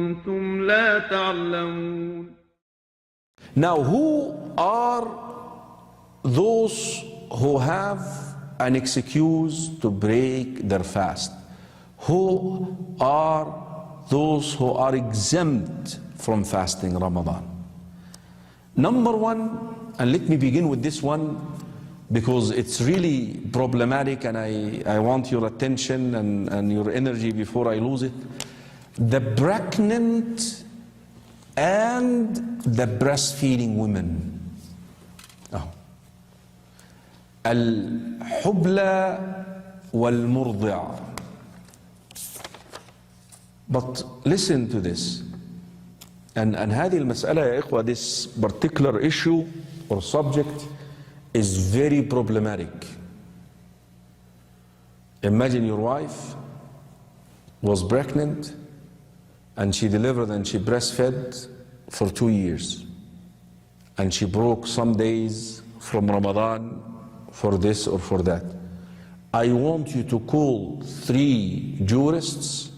كنتم لا تعلمون. Now, who are those who have an excuse to break their fast? Who are those who are exempt from fasting Ramadan? Number one, and let me begin with this one because it's really problematic and I want your attention and your energy before I lose it. The pregnant and the breastfeeding women. الحبلى والمرضع. But listen to this. And هذه المسألة يا إخوة, this particular issue or subject is very problematic. Imagine your wife was pregnant and she delivered and she breastfed for 2 years. And she broke some days from Ramadan for this or for that. I want you to call 3 jurists,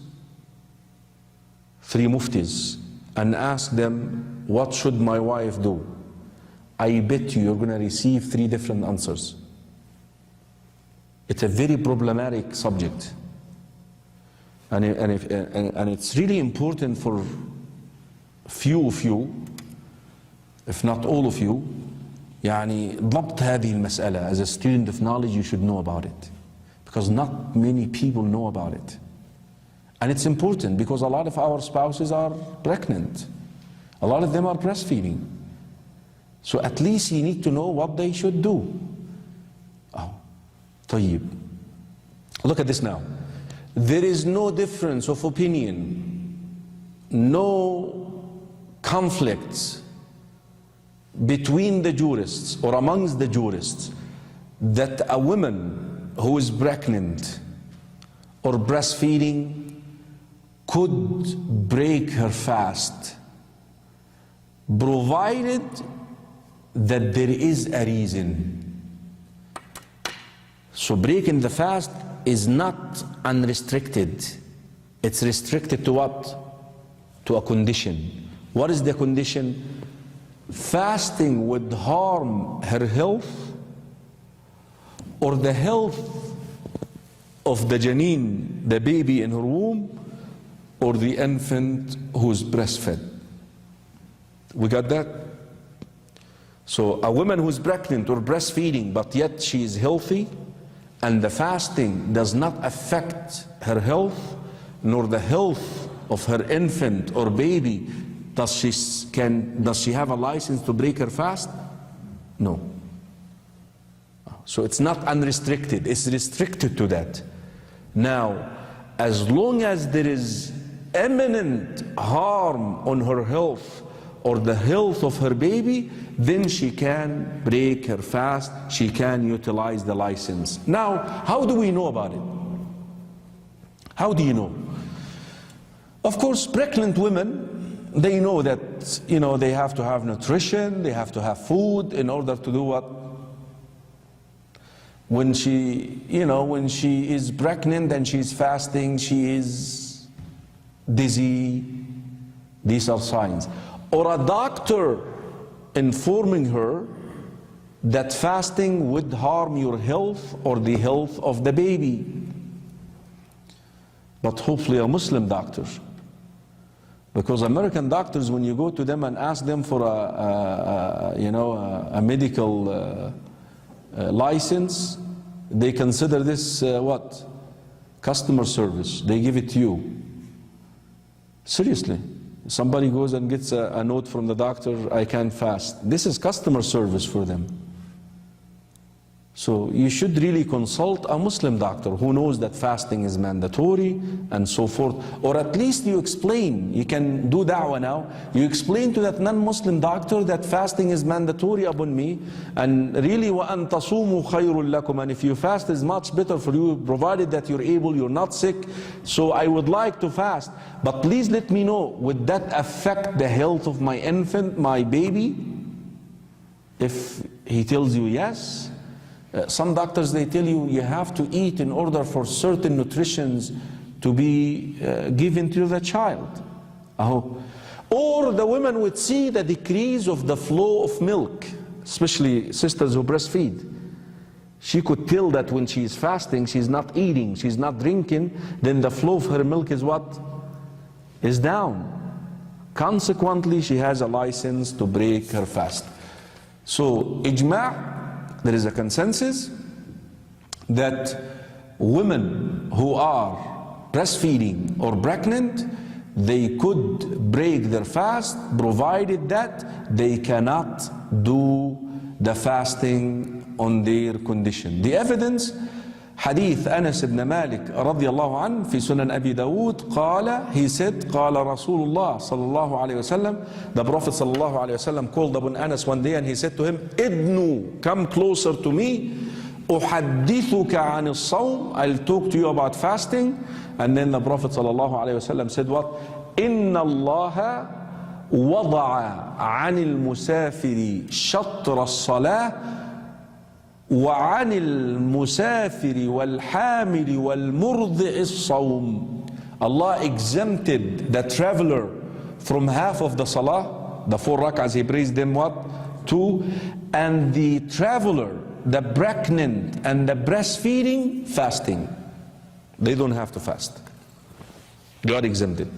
3 muftis, and ask them, what should my wife do? I bet you're going to receive 3 different answers. It's a very problematic subject. And it's really important for few of you, if not all of you, يعني ضبط هذه المسألة. As a student of knowledge, you should know about it. Because not many people know about it. And it's important because a lot of our spouses are pregnant. A lot of them are breastfeeding. So at least you need to know what they should do. Oh, طيب. Look at this now. There is no difference of opinion, no conflicts between the jurists or amongst the jurists that a woman who is pregnant or breastfeeding could break her fast, provided that there is a reason. So breaking the fast is not unrestricted. It's restricted to what? To a condition. What is the condition? Fasting would harm her health or the health of the janeen, the baby in her womb, or the infant who's breastfed. We got that? So a woman who's pregnant or breastfeeding but yet she is healthy and the fasting does not affect her health nor the health of her infant or baby, does she have a license to break her fast? No. So it's not unrestricted, it's restricted to that. Now, as long as there is imminent harm on her health or the health of her baby, then she can break her fast, she can utilize the license. Now, how do we know about it? How do you know? Of course, pregnant women, they know that, they have to have nutrition, they have to have food in order to do what? When she is pregnant and she's fasting, she is dizzy. These are signs. Or a doctor informing her that fasting would harm your health or the health of the baby. But hopefully a Muslim doctor. Because American doctors, when you go to them and ask them for a medical license, they consider this what? Customer service. They give it to you. Seriously. Somebody goes and gets a note from the doctor, I can't fast. This is customer service for them. So you should really consult a Muslim doctor who knows that fasting is mandatory and so forth. Or at least you explain, you can do da'wah now, you explain to that non-Muslim doctor that fasting is mandatory upon me, and really وَأَن تَصُومُوا خَيْرٌ لَكُمْ, and if you fast is much better for you, provided that you're able, you're not sick. So I would like to fast, but please let me know, would that affect the health of my infant, my baby? If he tells you yes, some doctors, they tell you you have to eat in order for certain nutritions to be given to the child. Or the woman would see the decrease of the flow of milk, especially sisters who breastfeed. She could tell that when she is fasting, she's not eating, she's not drinking, then the flow of her milk is what? Is down. Consequently, she has a license to break her fast. So, ijma', there is a consensus that women who are breastfeeding or pregnant, they could break their fast provided that they cannot do the fasting on their condition. The evidence, Hadith Anas ibn Malik radiyallahu an fi Sunan Abi Dawud, qala, he said, qala Rasulullah sallallahu alayhi wasallam, the Prophet sallallahu alayhi wasallam called upon Anas one day and he said to him, idnu, come closer to me, uhaddithuka an as-sawm, I'll talk to you about fasting. And then the Prophet sallallahu alayhi wasallam said what? Inna Allah وضع عن المسافر شطر الصلاة وعن المسافر والحامل والمرضع الصوم. Allah exempted the traveler from half of the salah, the 4 rak'ahs he prays them what? 2. And the traveler, the pregnant and the breastfeeding, fasting. They don't have to fast. They are exempted.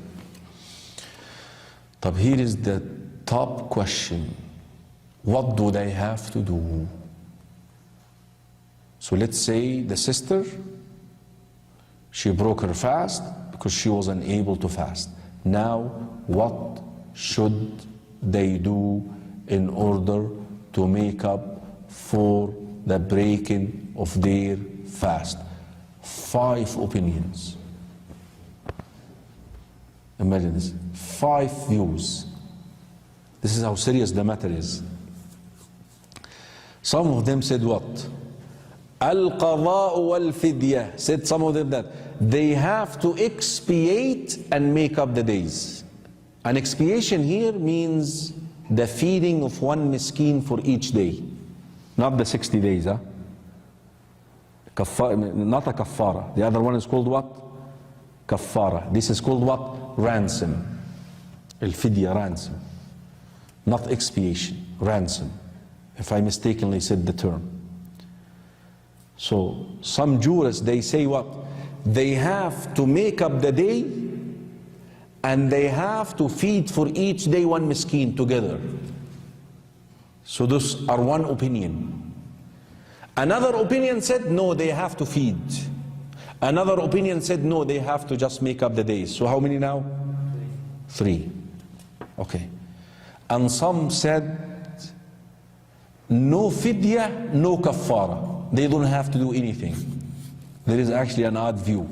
But here is the top question. What do they have to do? So let's say the sister, she broke her fast because she was unable to fast. Now, what should they do in order to make up for the breaking of their fast? 5 opinions. Imagine this. 5 views. This is how serious the matter is. Some of them said what? Al-qada'u wal-fidyah. Said some of them that they have to expiate and make up the days. An expiation here means the feeding of 1 miskin for each day. Not the 60 days, huh? Not a kaffara. The other one is called what? Kaffara. This is called what? Ransom. Al-fidya, ransom. Not expiation, ransom. If I mistakenly said the term. So some jurists, they say what? They have to make up the day and they have to feed for each day 1 miskin together. So those are one opinion. Another opinion said no, they have to feed. Another opinion said no, they have to just make up the days. So how many now? 3. Okay. And some said no fidya, no kaffara. They don't have to do anything. There is actually an odd view.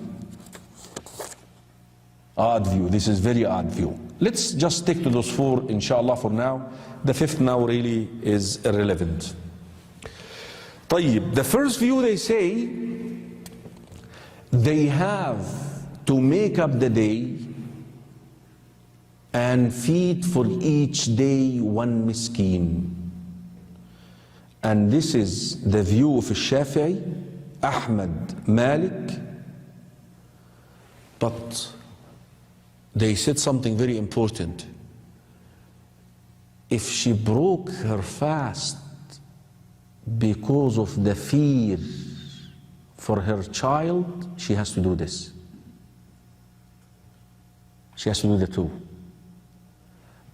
Odd view. This is very odd view. Let's just stick to those 4 inshallah for now. The 5th now really is irrelevant. طيب, the first view, they say they have to make up the day and feed for each day 1 miskin. And this is the view of Shafi'i, Ahmad, Malik. But they said something very important. If she broke her fast because of the fear for her child, she has to do this. She has to do the 2.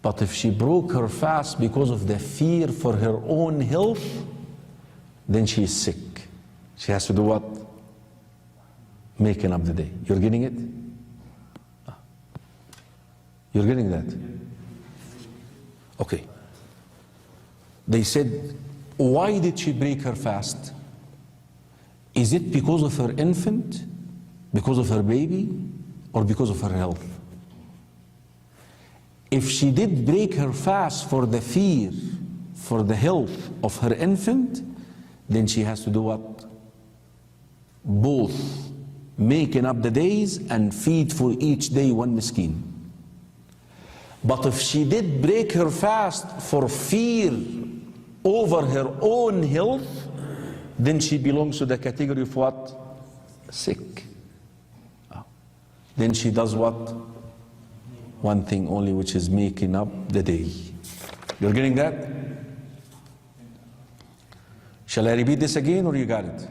But if she broke her fast because of the fear for her own health, then she is sick. She has to do what? Making up the day. You're getting it? You're getting that? Okay. They said, why did she break her fast? Is it because of her infant, because of her baby, or because of her health? If she did break her fast for the fear, for the health of her infant, then she has to do what? Both making up the days and feed for each day 1 miskin. But if she did break her fast for fear over her own health, then she belongs to the category of what? Sick. Then she does what? one thing only, which is making up the day. You're getting that? Shall I repeat this again, or you got it?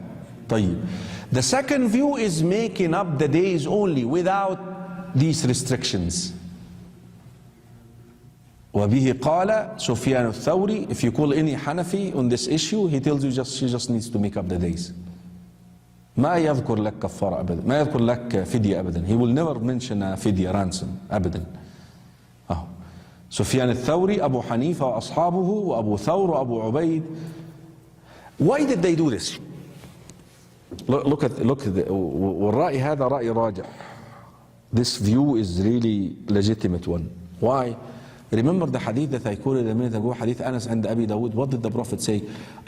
طيب. The second view is making up the days only without these restrictions. وبه قال سفيان الثوري. If you call any Hanafi on this issue, he tells you she just needs to make up the days. ما يذكر لك كفارة أبدا، ما يذكر لك فدية أبدا. He will never mention a فدية, ransom أبدا. سفيان الثوري, Abu Hanifa وأصحابه, وأبو ثور وأبو عبيد. Why did they do this? Look at والرأي هذا رأي راجح. This view is really legitimate one. Why? Remember the hadith that I quoted a minute ago, hadith Anas and Abi Dawud. What did the Prophet say?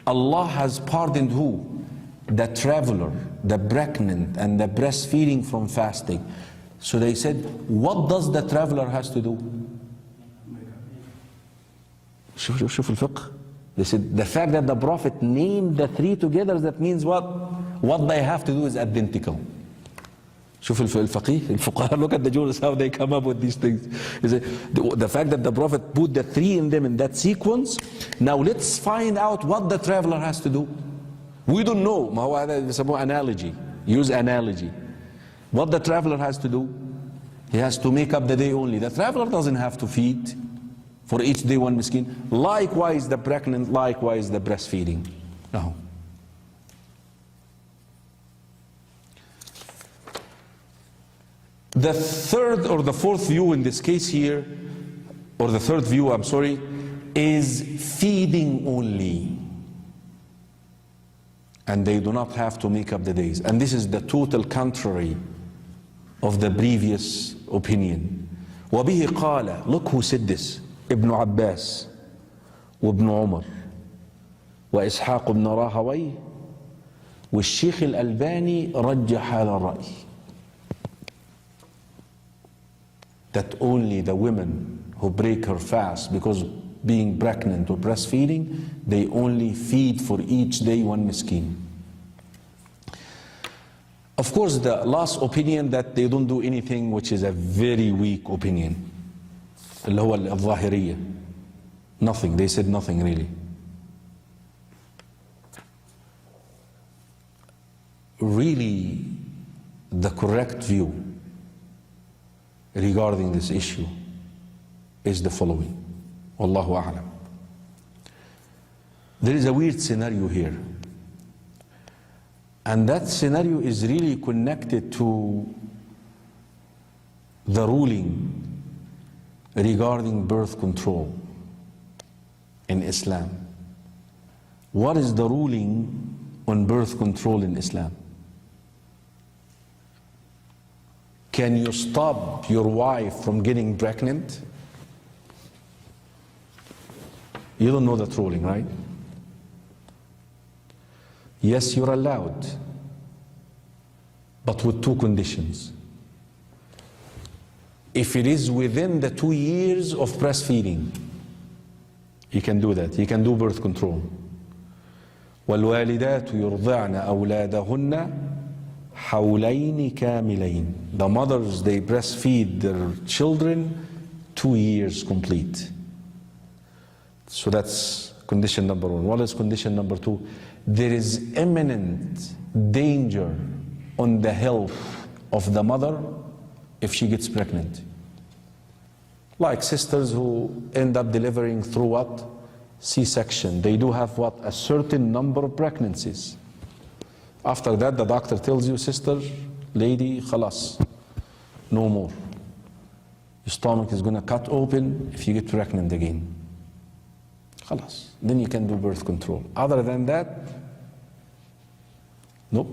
Allah has pardoned who? The traveler, the pregnant, and the breastfeeding from fasting. So they said, what does the traveler has to do? شوف الفقه. They said the fact that the Prophet named the three together, that means what? What they have to do is identical. شوف الفقهاء, look at the jurists, how they come up with these things. The fact that the Prophet put the three in them in that sequence, now let's find out what the traveler has to do. We don't know. ما هو هذا يسموه analogy. Use analogy. What the traveler has to do? He has to make up the day only. The traveler doesn't have to feed for each day one miskin. Likewise the pregnant, likewise the breastfeeding. No. The third or the fourth view in this case here, or the third view, I'm sorry, is feeding only. And they do not have to make up the days. And this is the total contrary of the previous opinion. وَبِهِ قَالَ. Look who said this. Ibn Abbas, وابن عمر, وإسحاق بن راهوي, والشيخ الألباني رجح هذا الرأي. That only the women who break her fast because being pregnant or breastfeeding, they only feed for each day one miskin. Of course, the last opinion that they don't do anything, which is a very weak opinion. اللي هو الظاهرية. Nothing, they said nothing really. Really, the correct view regarding this issue is the following. Wallahu a'lam. There is a weird scenario here. And that scenario is really connected to the ruling regarding birth control in Islam. What is the ruling on birth control in Islam? Can you stop your wife from getting pregnant? You don't know that ruling, right? Yes, you're allowed, but with two conditions. If it is within the 2 years of breastfeeding, you can do that. You can do birth control. وَالْوَالِدَاتُ يُرْضِعْنَ أَوْلَادَهُنَّ حَوْلَيْنِ كَامِلَيْنِ. The mothers, they breastfeed their children 2 years complete. So that's condition number one. What is condition number two? There is imminent danger on the health of the mother if she gets pregnant. Like sisters who end up delivering through what? C-section. They do have what? A certain number of pregnancies. After that, the doctor tells you, sister, lady, khalas, no more. Your stomach is going to cut open if you get pregnant again. Khalas. Then you can do birth control. Other than that, nope.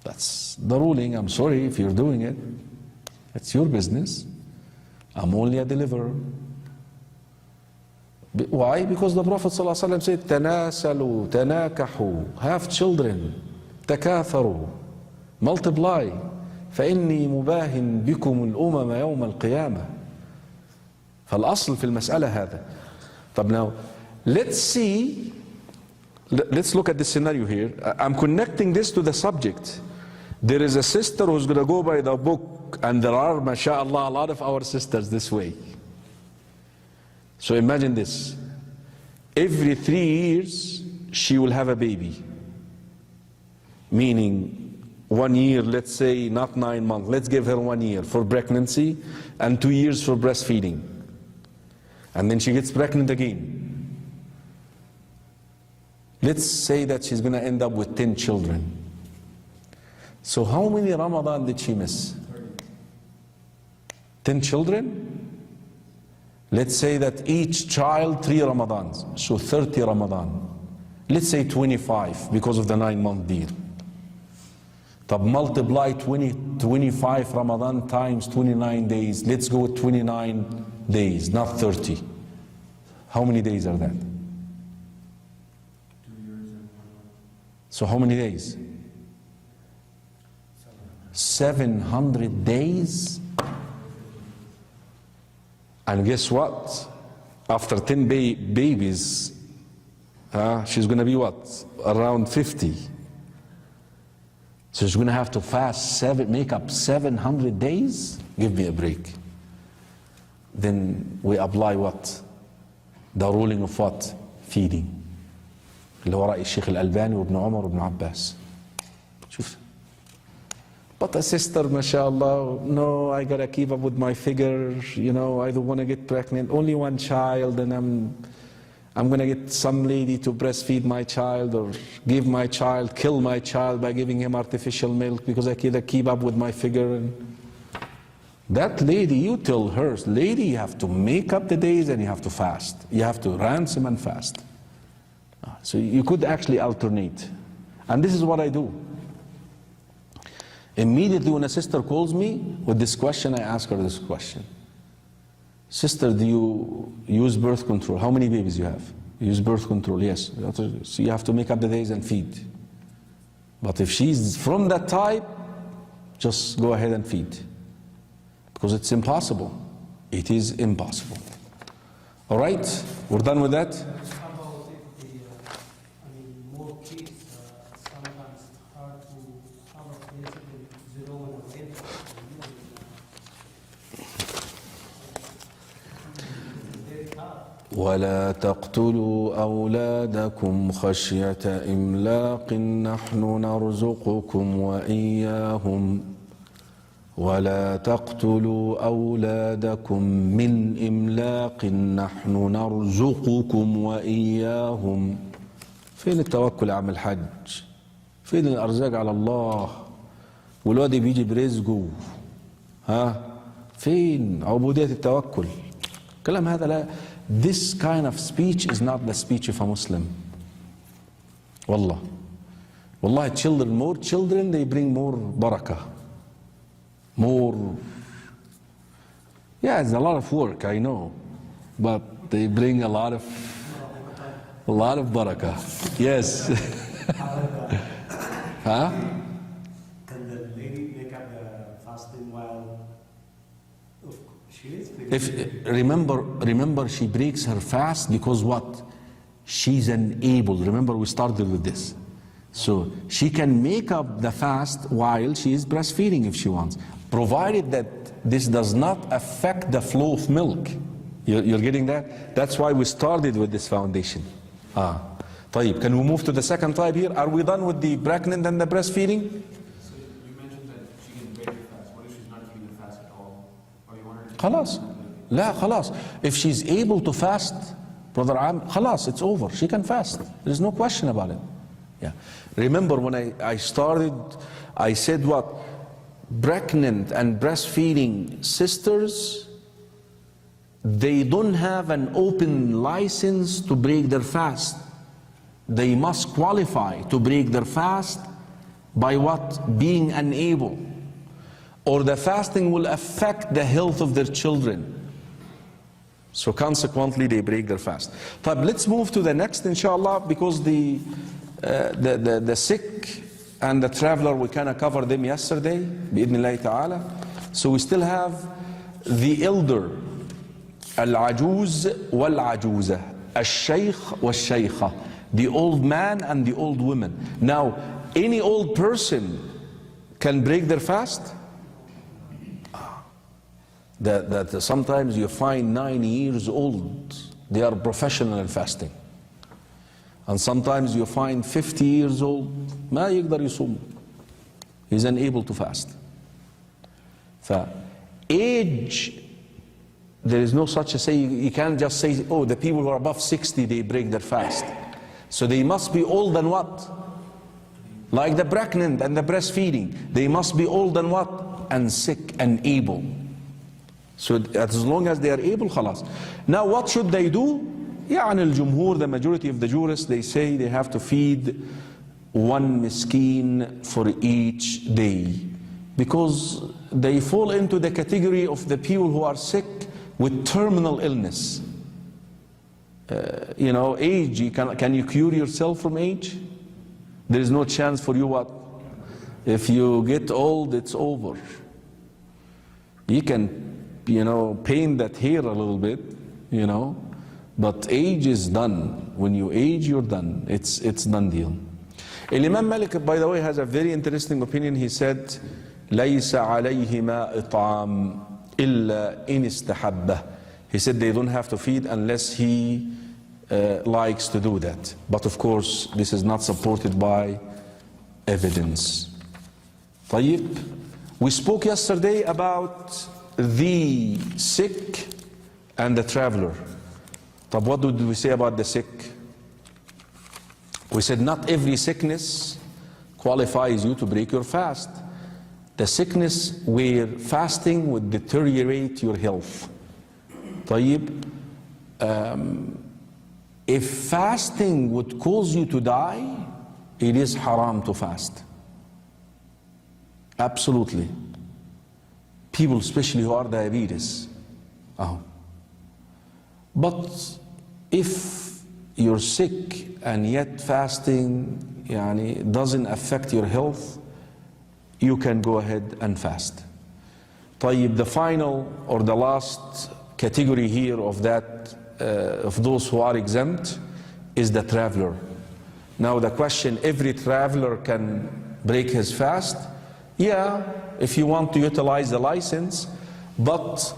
That's the ruling. I'm sorry if you're doing it. It's your business. I'm only a deliverer. Why? Because the Prophet ﷺ said, تناسلوا تناكحوا, have children, تكاثروا, multiply, فإني مباهن بكم الأمم يوم القيامة. فالأصل في المسألة هذا. طب now, let's look at this scenario here. I'm connecting this to the subject. There is a sister who's going to go by the book joke, and there are, mashallah, a lot of our sisters this way. So imagine this. Every 3 years, she will have a baby. Meaning, 1 year, let's say, not 9 months. Let's give her 1 year for pregnancy and 2 years for breastfeeding. And then she gets pregnant again. Let's say that she's going to end up with 10 children. So how many Ramadan did she miss? 10 children? Let's say that each child 3 Ramadans, so 30 Ramadan. Let's say 25 because of the 9-month deal. But multiply 25 Ramadan times 29 days. Let's go with 29 days, not 30. How many days are that? 2 years and 1 month. So how many days? 700 days. And guess what? After 10 babies, she's going to be what? Around 50. So she's going to have to fast make up 700 days? Give me a break. Then we apply what? The ruling of what? Feeding. اللي هو رأي الشيخ الألباني وابن عمر وابن عباس. شوف. But a sister, mashallah, no, I gotta keep up with my figure, you know, I don't want to get pregnant, only 1 child, and I'm gonna get some lady to breastfeed my child or give my child, kill my child by giving him artificial milk because I can't keep up with my figure. And that lady, you tell her, lady, you have to make up the days and you have to fast. You have to ransom and fast. So you could actually alternate. And this is what I do. Immediately when a sister calls me with this question, I ask her this question. Sister, do you use birth control? How many babies you have? You use birth control, yes. So you have to make up the days and feed. But if she's from that type, just go ahead and feed. Because it's impossible. It is impossible. All right? We're done with that? How about if more kids, sometimes it's hard to have a basically 0 and 8. ولا تقتلوا أولادكم خشية إملاق نحن نرزقكم وإياهم ولا تقتلوا أولادكم من إملاق نحن نرزقكم وإياهم. فين التوكل يا عم الحج؟ فين الأرزاق على الله؟ والواد بيجي برزقه. فين عبودية التوكل؟ كلام هذا لا. This kind of speech is not the speech of a Muslim. Wallah. Wallahi, more children, they bring more barakah. More. Yeah, it's a lot of work, I know. But they bring a lot of barakah. Yes. Huh? Can the lady make up the fasting while she is? Remember, she breaks her fast because what? She's unable. Remember, we started with this. So she can make up the fast while she is breastfeeding if she wants, provided that this does not affect the flow of milk. You're getting that? That's why we started with this foundation. طيب, can we move to the second type here? Are we done with the pregnant and the breastfeeding? So you mentioned that she can break the fast. What if she's not keeping the fast at all? Or you want her to خلاص. لا خلاص. If she's able to fast, Brother Am, خلاص, it's over. She can fast. There's no question about it. Yeah. Remember when I started, I said what? Pregnant and breastfeeding sisters, they don't have an open license to break their fast. They must qualify to break their fast by what? Being unable. Or the fasting will affect the health of their children. So consequently, they break their fast. But let's move to the next, inshallah, because the sick and the traveler, we kind of covered them yesterday, bi'idhnillahi ta'ala. So we still have the elder, al-ajuz wal-ajuza, al-shaykh wal-shaykha, the old man and the old woman. Now, any old person can break their fast? That sometimes you find 9 years old, they are professional in fasting. And sometimes you find 50 years old, ما يقدر يصوم. He's unable to fast. Age, there is no such a say. You can't just say, oh, the people who are above 60, they break their fast. So they must be old and what? Like the pregnant and the breastfeeding. They must be old and what? And sick and able. So as long as they are able, خلاص. Now what should they do? يعني الجمهور, the majority of the jurists, they say they have to feed 1 miskin for each day. Because they fall into the category of the people who are sick with terminal illness. You know, age, can you cure yourself from age? There is no chance for you what? If you get old, it's over. You can, you know, paint that hair a little bit, you know, but age is done. When you age, you're done. It's done deal. Imam Malik, by the way, has a very interesting opinion. He said, لَيْسَ عَلَيْهِمَا إِطْعَامٌ إِلَّا إِنِ اسْتَحَبَّهُ. He said they don't have to feed unless he likes to do that. But of course, this is not supported by evidence. طيب. We spoke yesterday about the sick and the traveler. طب what did we say about the sick? We said not every sickness qualifies you to break your fast. The sickness where fasting would deteriorate your health. طيب. If fasting would cause you to die, it is haram to fast. Absolutely. People especially who are diabetes. But if you're sick and yet fasting doesn't affect your health, you can go ahead and fast. طيب, the final or the last category here of that, of those who are exempt, is the traveler. Now the question, every traveler can break his fast? Yeah, if you want to utilize the license, but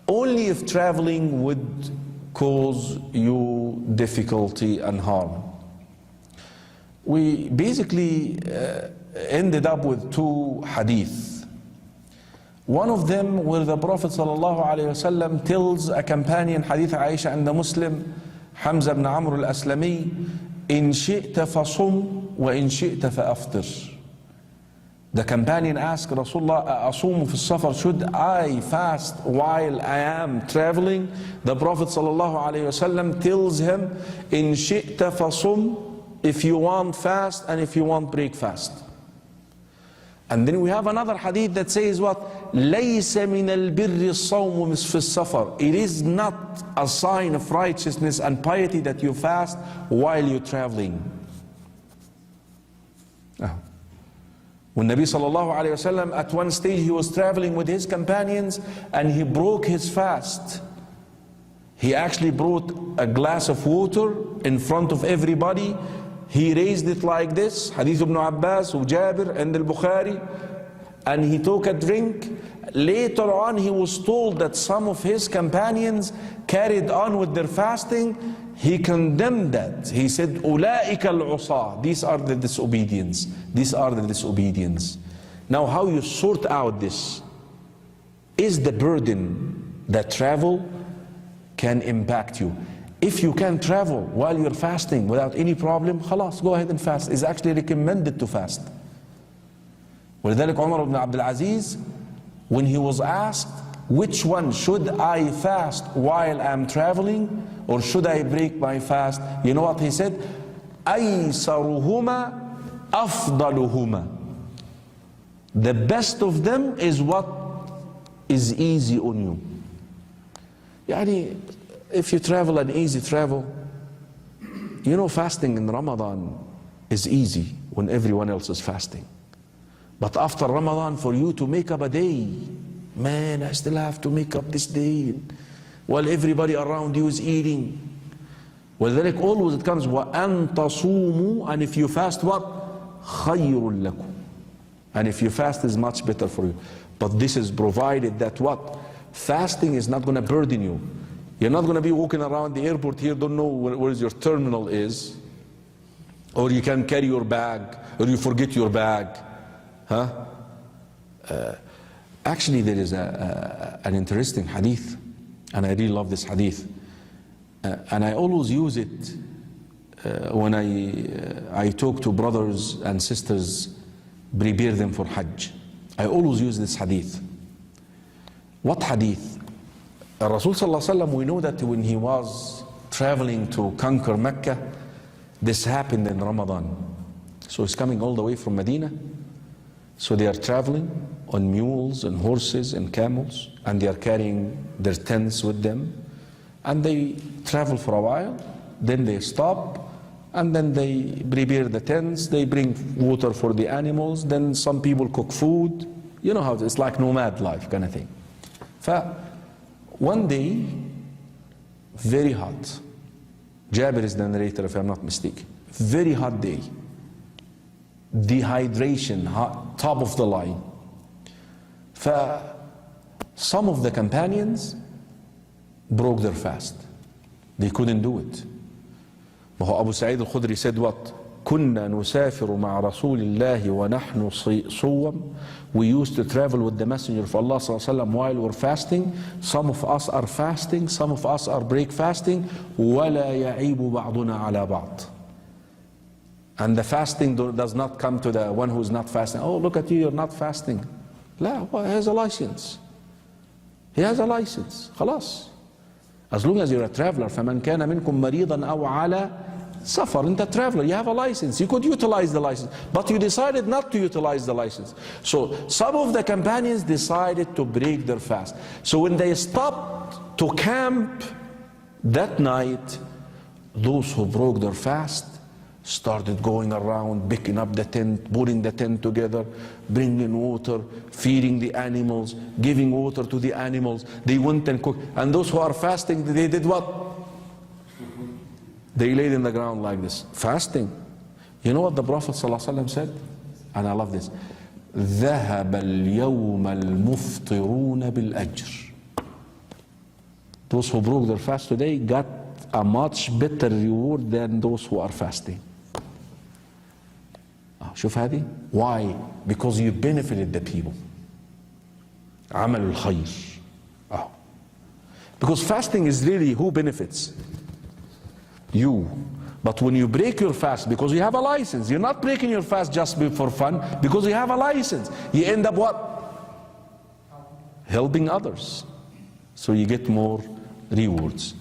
only if traveling would cause you difficulty and harm. We basically ended up with 2 hadith. One of them where the Prophet ﷺ tells a companion, Hadith Aisha and the Muslim, Hamza ibn Amr al-Aslami, إن شئت فصم وإن شئت فأفطر. The companion asked Rasulullah, أصوم في السفر, should I fast while I am traveling? The Prophet ﷺ tells him, إن شئت فصم, if you want fast and if you want break fast. And then we have another hadith that says what? لَيْسَ مِنَ الْبِرِّ الصَّوْمُ فِي السَّفَرِ. It is not a sign of righteousness and piety that you fast while you're traveling. When Nabi sallallahu alayhi wasallam at one stage he was traveling with his companions and he broke his fast. He actually brought a glass of water in front of everybody. He raised it like this, Hadith ibn Abbas, Jabir and al-Bukhari, and he took a drink. Later on he was told that some of his companions carried on with their fasting. He condemned that. He said, أُولَٰئِكَ الْعُصَىٰ. These are the disobedience. These are the disobedience. Now how you sort out this? Is the burden that travel can impact you? If you can travel while you're fasting without any problem, خلاص, go ahead and fast. It's actually recommended to fast. ولذلك عمر ibn Abdul Aziz, when he was asked, which one should I fast while I'm traveling or should I break my fast? You know what he said? أَيْسَرُهُمَا أَفْضَلُهُمَا. The best of them is what is easy on you. If you travel an easy travel, you know, fasting in Ramadan is easy when everyone else is fasting. But after Ramadan, for you to make up a day, man, I still have to make up this day while everybody around you is eating. وذلك always it comes وَأَن تَصُومُوا, and if you fast what? خَيْرٌ لَكُمْ. And if you fast is much better for you. But this is provided that what? Fasting is not going to burden you. You're not going to be walking around the airport here, don't know where your terminal is, or you can carry your bag, or you forget your bag. Huh? Actually, there is an interesting hadith, and I really love this hadith. And I always use it when I talk to brothers and sisters, prepare them for Hajj. I always use this hadith. What hadith? Rasul Sallallahu Alaihi Wasallam, we know that when he was traveling to conquer Mecca, this happened in Ramadan. So he's coming all the way from Medina. So they are traveling on mules and horses and camels, and they are carrying their tents with them. And they travel for a while, then they stop, and then they prepare the tents, they bring water for the animals, then some people cook food. You know how it's like nomad life kind of thing. One day, very hot. Jabir is the narrator, if I'm not mistaken. Very hot day. Dehydration, hot, top of the line. Some of the companions broke their fast. They couldn't do it. Abu Sa'id al-Khudri said what? كنا نسافر مع رسول الله ونحن صوم. We used to travel with the Messenger of Allah صلى الله عليه وسلم while we're fasting. Some of us are fasting, some of us are break fasting. ولا يعيب بعضنا على بعض. And the fasting does not come to the one who is not fasting. Oh, look at you, you're not fasting. لا, well, he has a license. He has a license. خلاص. As long as you're a traveler, فمن كان منكم مريضا أو على سفر, انت traveler, you have a license. You could utilize the license, but you decided not to utilize the license. So some of the companions decided to break their fast. So when they stopped to camp that night, those who broke their fast started going around, picking up the tent, putting the tent together, bringing water, feeding the animals, giving water to the animals. They went and cooked. And those who are fasting, they did what? They laid in the ground like this, fasting. You know what the Prophet ﷺ said? And I love this. ذهب اليوم المفطرون بالأجر. Those who broke their fast today got a much better reward than those who are fasting. شوف هذه. Why? Because you benefited the people. عمل الخير. Because fasting is really who benefits? You. But when you break your fast, because you have a license, you're not breaking your fast just for fun, because you have a license, you end up what? Helping others. So you get more rewards.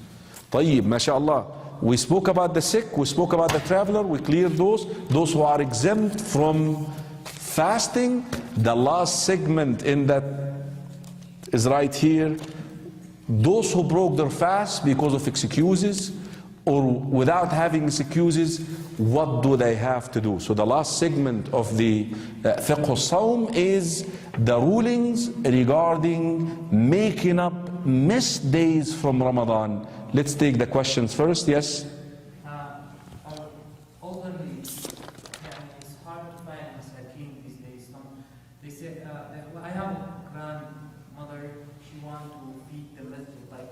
طيب, mashallah. We spoke about the sick, we spoke about the traveler, we cleared those who are exempt from fasting. The last segment in that is right here. Those who broke their fast because of excuses or without having excuses, what do they have to do? So the last segment of the Fiqh of Sawm is the rulings regarding making up missed days from Ramadan. Let's take the questions first. Yes? Elderly, it's hard to find masakin these days. They say, I have a grandmother, she wants to feed the masjid, like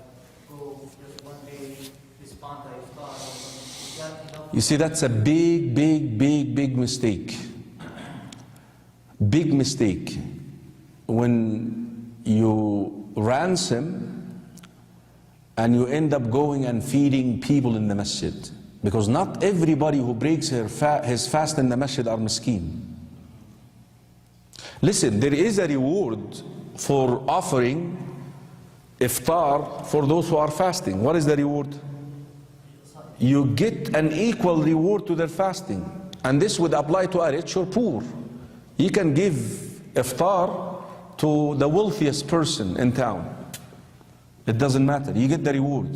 go just one day, respond to iftar or something. You see, that's a big mistake. Big mistake. When you ransom and you end up going and feeding people in the masjid. Because not everybody who breaks his fast in the masjid are miskeen. Listen, there is a reward for offering iftar for those who are fasting. What is the reward? You get an equal reward to their fasting. And this would apply to a rich or poor. You can give iftar to the wealthiest person in town. It doesn't matter, you get the reward.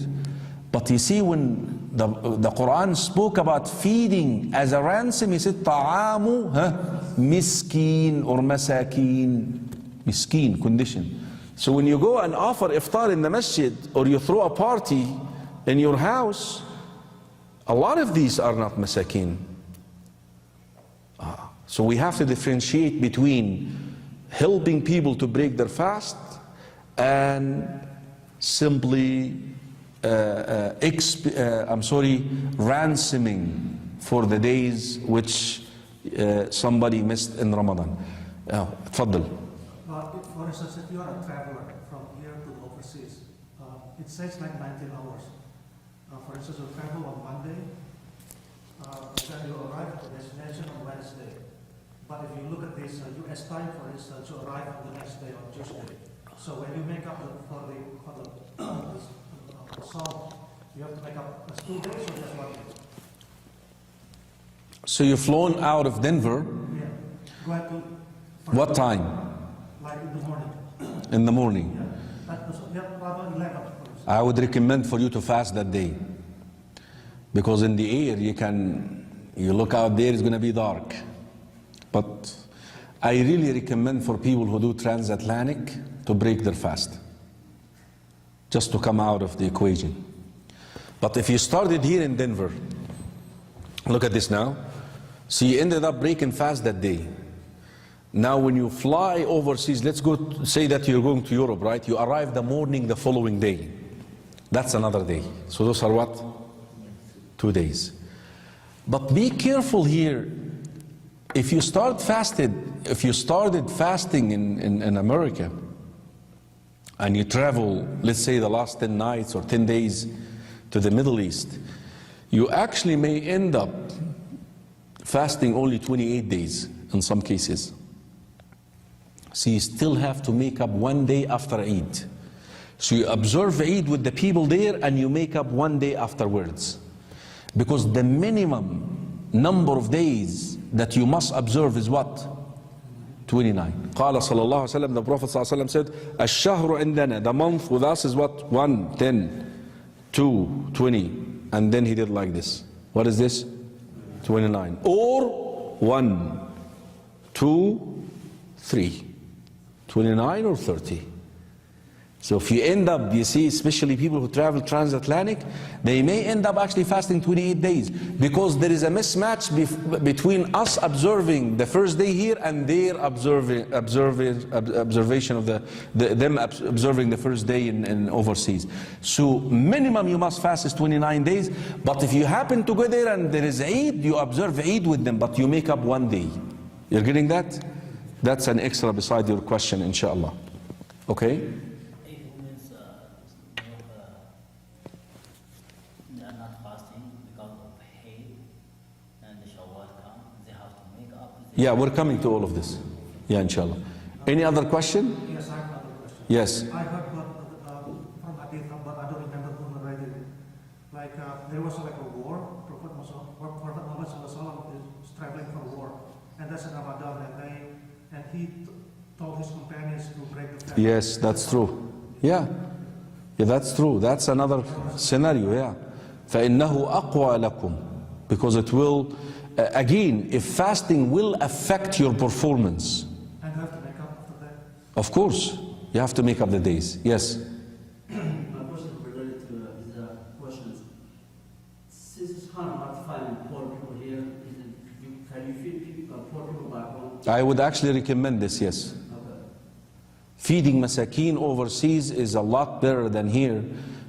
But you see, when the Quran spoke about feeding as a ransom, he said ta'amu miskin or masakin. Miskin condition. So when you go and offer iftar in the masjid, or you throw a party in your house, a lot of these are not masakin. So we have to differentiate between helping people to break their fast and simply ransoming for the days which somebody missed in Ramadan. تفضل. For instance, if you are a traveler from here to overseas, it says like 19 hours. For instance, you travel on Monday, then you arrive at the destination on Wednesday. But if you look at this US time, for instance, you arrive on the next day on Tuesday. So when you make up for the salt, you have to make up 2 days or just 1 day? So you've flown out of Denver. Yeah. Go ahead to. What time? Like in the morning. In the morning. Yeah, rather 11. I would recommend for you to fast that day, because in the air you look out there, it's going to be dark. But I really recommend for people who do transatlantic to break their fast, just to come out of the equation. But if you started here in Denver, look at this now. So you ended up breaking fast that day. Now when you fly overseas, let's go say that you're going to Europe, right? You arrive the morning the following day. That's another day. So those are what? 2 days. But be careful here. If you started fasting in America, and you travel, let's say the last 10 nights or 10 days to the Middle East, you actually may end up fasting only 28 days in some cases. So you still have to make up 1 day after Eid. So you observe Eid with the people there and you make up 1 day afterwards. Because the minimum number of days that you must observe is what? 29. قال صلى الله عليه وسلم, the Prophet صلى الله عليه وسلم said, الشهر عندنا, the month with us is what? 1, 10, 2, 20. And then he did like this. What is this? 29. Or 1, 2, 3. 29 or 30. So if you end up, you see, especially people who travel transatlantic, they may end up actually fasting 28 days because there is a mismatch between us observing the first day here and their observation of them observing the first day in overseas. So minimum you must fast is 29 days, but if you happen to go there and there is Eid, you observe Eid with them, but you make up 1 day. You're getting that? That's an extra beside your question, inshallah. Okay? Yeah, we're coming to all of this. Yeah, inshallah. Any other question? Yes, I have another question. Yes. I heard from Hadith, but I don't remember who narrated it. Like there was like a war. Prophet Muhammad was traveling for war, and that's in Ramadan, and he told his companions to break the fast. Yes, that's true. Yeah, that's true. That's another scenario. Yeah, فإنه أقوى لكم, because it will. Again, if fasting will affect your performance. And you have to make up after that? Of course, you have to make up the days. Yes? My question related to these questions. Since it's kind of hard to find poor people here, can you feed poor people back home? I would actually recommend this, yes. Okay. Feeding masakeen overseas is a lot better than here,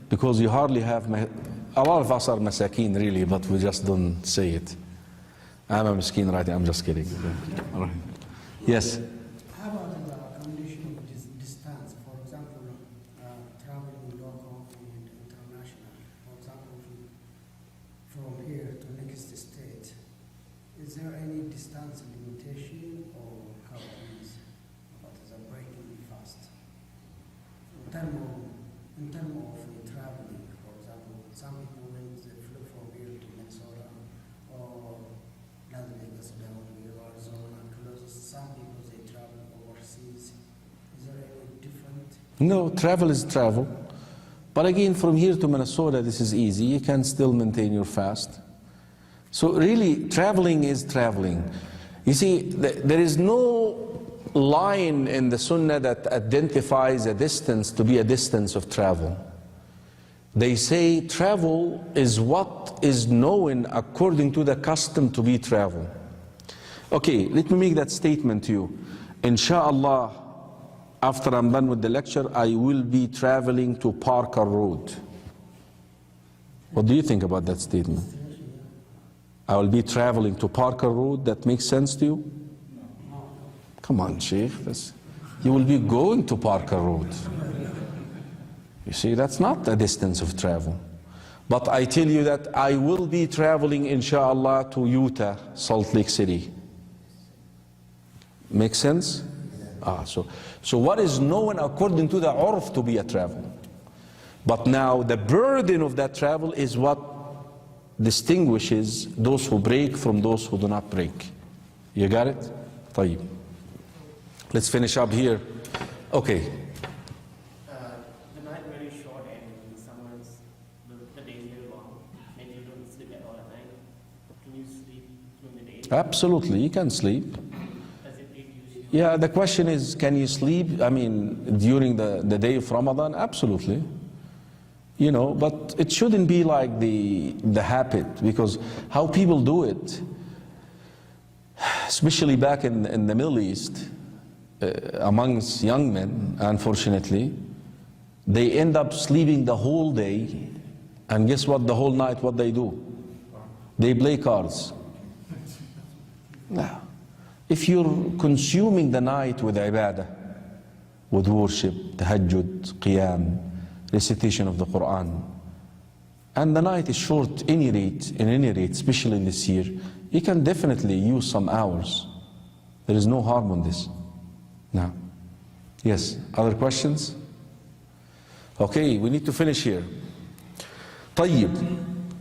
because you hardly have, a lot of us are masakeen really, but we just don't say it. I'm a miskin, right? I'm just kidding. All right. Yes? How about the condition of distance? For example, traveling local and international. For example, from here to next state. Is there any distance limitation, or how it is? What is a breaking fast? In terms of traveling, for example, some people when they flew from here to Minnesota or Las Vegas down to Arizona, some people they travel overseas. Is there any different? No, travel is travel. But again, from here to Minnesota, this is easy. You can still maintain your fast. So really, traveling is traveling. You see, there is no line in the Sunnah that identifies a distance to be a distance of travel. They say travel is what is known according to the custom to be travel. Okay, let me make that statement to you. Insha'Allah, after I'm done with the lecture, I will be traveling to Parker Road. What do you think about that statement? I will be traveling to Parker Road. That makes sense to you? Come on, Sheikh. You will be going to Parker Road. You see, that's not a distance of travel. But I tell you that I will be traveling, inshallah, to Utah, Salt Lake City. Make sense? So what is known according to the urf to be a travel. But now the burden of that travel is what distinguishes those who break from those who do not break. You got it? طيب. Let's finish up here. Okay. The night very short and in summers the day is very long and you don't sleep at all at night. Can you sleep during the day? Absolutely, you can sleep. Does it reduce you? Yeah, the question is, can you sleep? I mean, during the day of Ramadan? Absolutely. You know, but it shouldn't be like the habit, because how people do it, especially back in the Middle East, amongst young men, unfortunately, they end up sleeping the whole day, and guess what, the whole night what they do? They play cards. Now, if you're consuming the night with ibadah, with worship, tahajjud, qiyam, recitation of the Quran, and the night is short in any rate, especially in this year, you can definitely use some hours. There is no harm on this. Now, yes, other questions? Okay, we need to finish here. طيب.